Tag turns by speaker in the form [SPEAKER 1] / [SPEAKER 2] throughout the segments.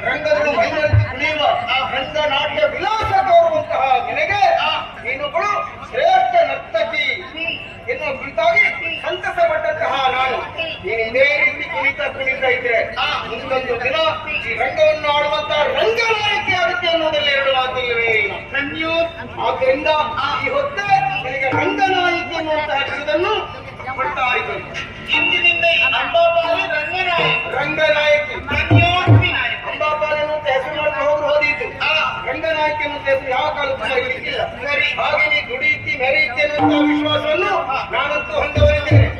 [SPEAKER 1] ರಂಗಗಳು ಮೈನರಿಸಿ ಕುಣಿಯುವ ಆ ರಂಗನಾಟ್ಯ ವಿಲಾಸ ತೋರುವಂತಹ ನಿನಗೆ ನೀನುಗಳು ಶ್ರೇಷ್ಠ ನರ್ತಕಿ ಎನ್ನುವ ಕುರಿತಾಗಿ ಸಂತಸ ಪಟ್ಟಂತಹ ನಾನು ನೀನು ಇದೇ ರೀತಿ ಕುಣಿತ ಇದ್ರೆ ಮುಂದೊಂದು ದಿನ ಈ ರಂಗವನ್ನು ಆಡುವಂತಹ ರಂಗನಾಯಕಿ ಆಗುತ್ತೆ ಅನ್ನೋದ್ರಲ್ಲಿ ಎರಡು ಮಾತಿಲ್ಲವೇ ಇಲ್ಲ. ಆದ್ದರಿಂದ ಈ ಹೊತ್ತೆ ನನಗೆ ರಂಗನಾಯಕಿ ಎನ್ನುವಂತಹ ಬಿರುದನ್ನು ಕೊಡ್ತಾ ಇದ್ದೇನೆ.
[SPEAKER 2] ಇಂದಿನಿಂದ ಅಂಬಾಪಾಲಿ
[SPEAKER 1] ರಂಗನಾಯಕಿ ಅಂಬಾಪಾಲಿ ಅನ್ನುವಂತ ಹೆಸರು ಮಾಡಿ ಹೋದಿತ್ತು. ರಂಗನಾಯಕಿ ಅನ್ನುವಂತ ಹೆಸರು ಯಾವ ಕಾಲಕ್ಕೂ ಸರಿಲಿಕ್ಕಿಲ್ಲ. ಹಾಗೆ ನೀ ದುಡಿಯುತ್ತಿ ಮೆರೆಯುತ್ತಿ ಅನ್ನುವಂತಹ ವಿಶ್ವಾಸವನ್ನು ನಾನಂತೂ ಹೊಂದವರಿದ್ದೇನೆ.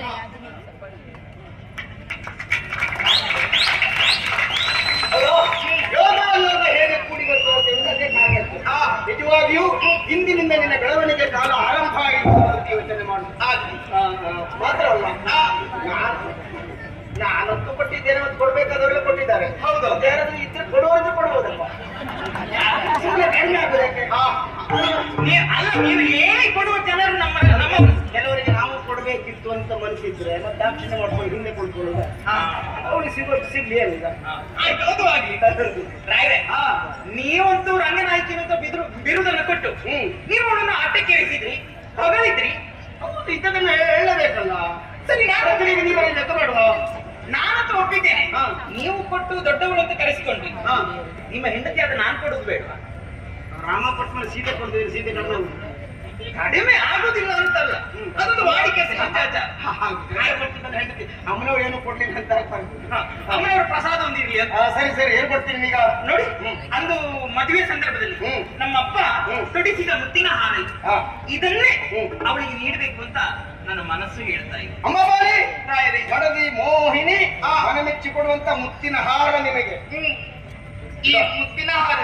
[SPEAKER 1] ಹೇಗೆ ಕೂಡಿ ಬರ್ತದೆ ನಿಜವಾಗಿಯೂ ಇಂದಿನಿಂದ ನಿನ್ನ ಬೆಳವಣಿಗೆ ಕಾಲ ಆರಂಭ ಆಯಿತು ಯೋಚನೆ ಮಾಡು. ಮಾತ್ರ ಅಲ್ಲ, ನಾನಂತೂ ಕೊಟ್ಟಿದ್ದೇನೆ ಮತ್ತು ಕೊಡ್ಬೇಕಾದವರೆಲ್ಲ ಕೊಟ್ಟಿದ್ದಾರೆ. ಹೌದು, ಯಾರಾದ್ರೂ ಇದ್ರೆ ಕೊಡುವಂತ ಕೊಡ್ಬೋದಪ್ಪ. ಕಡಿಮೆ ಆಗೋದಕ್ಕೆ
[SPEAKER 2] ಅಲ್ಲ, ನೀವು ಹೇಳಿ ಕೊಡುವ ಜನರು ನಮ್ಮ
[SPEAKER 1] ಕೆಲವರಿಗೆ ನಾವು ಕೊಡಬೇಕಿತ್ತು ಅಂತ ಮನಸ್ಸಿದ್ರೆ ಮತ್ತೆ ದಾಕ್ಷಿಣ್ಯ ಮಾಡ್ಕೊಂಡು ಹಿಂದೆ ಕೊಡ್ಕೊಳ್ಳುವ ಅವಳು ಸಿಗ್ಲಿ ಏನಿಲ್ಲ.
[SPEAKER 2] ನೀವಂತೂ ರಂಗನಾಯಕಿ ಅಂತ ಬಿರುದನ್ನು ಕೊಟ್ಟು ನೀವು ಅವಳನ್ನು ಆಟಕ್ಕೆ ಇರಿಸಿದ್ರಿ, ಹೊಗಳಿದ್ರಿ.
[SPEAKER 1] ಇದನ್ನ ಹೇಳಬೇಕಲ್ಲ.
[SPEAKER 2] ಸರಿ,
[SPEAKER 1] ನೀವು ಲೆಕ್ಕ ಮಾಡುವ.
[SPEAKER 2] ನಾನಂತೂ ಒಪ್ಪಿದ್ದೇನೆ. ನೀವು ಕೊಟ್ಟು ದೊಡ್ಡವಳು ಅಂತ ಕರೆಸಿಕೊಂಡ್ರಿ. ನಿಮ್ಮ ಹೆಂಡತಿ ಆದ ನಾನು ಕೊಡುದು ಬೇಡವಾ?
[SPEAKER 1] ರಾಮಪಟ್ನ ಸೀತೆ ಕೊಡ್ತೀವಿ, ಸೀತೆ ಕಣ್ಣು
[SPEAKER 2] ಕಡಿಮೆ ಆಗುದಿಲ್ಲ ಅಂತಲ್ಲ, ಅದೊಂದು ವಾಡಿಕೆ ಸಮಾಚಾರ.
[SPEAKER 1] ಹೆಂಡತಿ ಅಮ್ಮನವ್ರು ಏನು ಕೊಡ್ಲಿಲ್ಲ ಅಂತ
[SPEAKER 2] ಅಮ್ಮನವರ ಪ್ರಸಾದ ಒಂದಿರ್ಲಿ ಅಂತ.
[SPEAKER 1] ಸರಿ ಸರಿ, ಏನ್ ಕೊಡ್ತೀನಿ ಈಗ
[SPEAKER 2] ನೋಡಿ. ಅಂದು ಮದುವೆ ಸಂದರ್ಭದಲ್ಲಿ ನಮ್ಮಪ್ಪ ತೊಡಿಸಿದ ಮುತ್ತಿನ ಹಾರ ಇದನ್ನೇ ಅವಳಿಗೆ ನೀಡಬೇಕು ಅಂತ ನನ್ನ ಮನಸ್ಸು ಹೇಳ್ತಾ ಇದೆ.
[SPEAKER 1] ಅಮ್ಮಬಾರಿ ಮಡದಿ ಮೋಹಿನಿ ಮನ ಮೆಚ್ಚಿ ಕೊಡುವಂತ ಮುತ್ತಿನ ಹಾರ ನಿಮಗೆ.
[SPEAKER 2] ಈ ಮುತ್ತಿನ ಹಾರ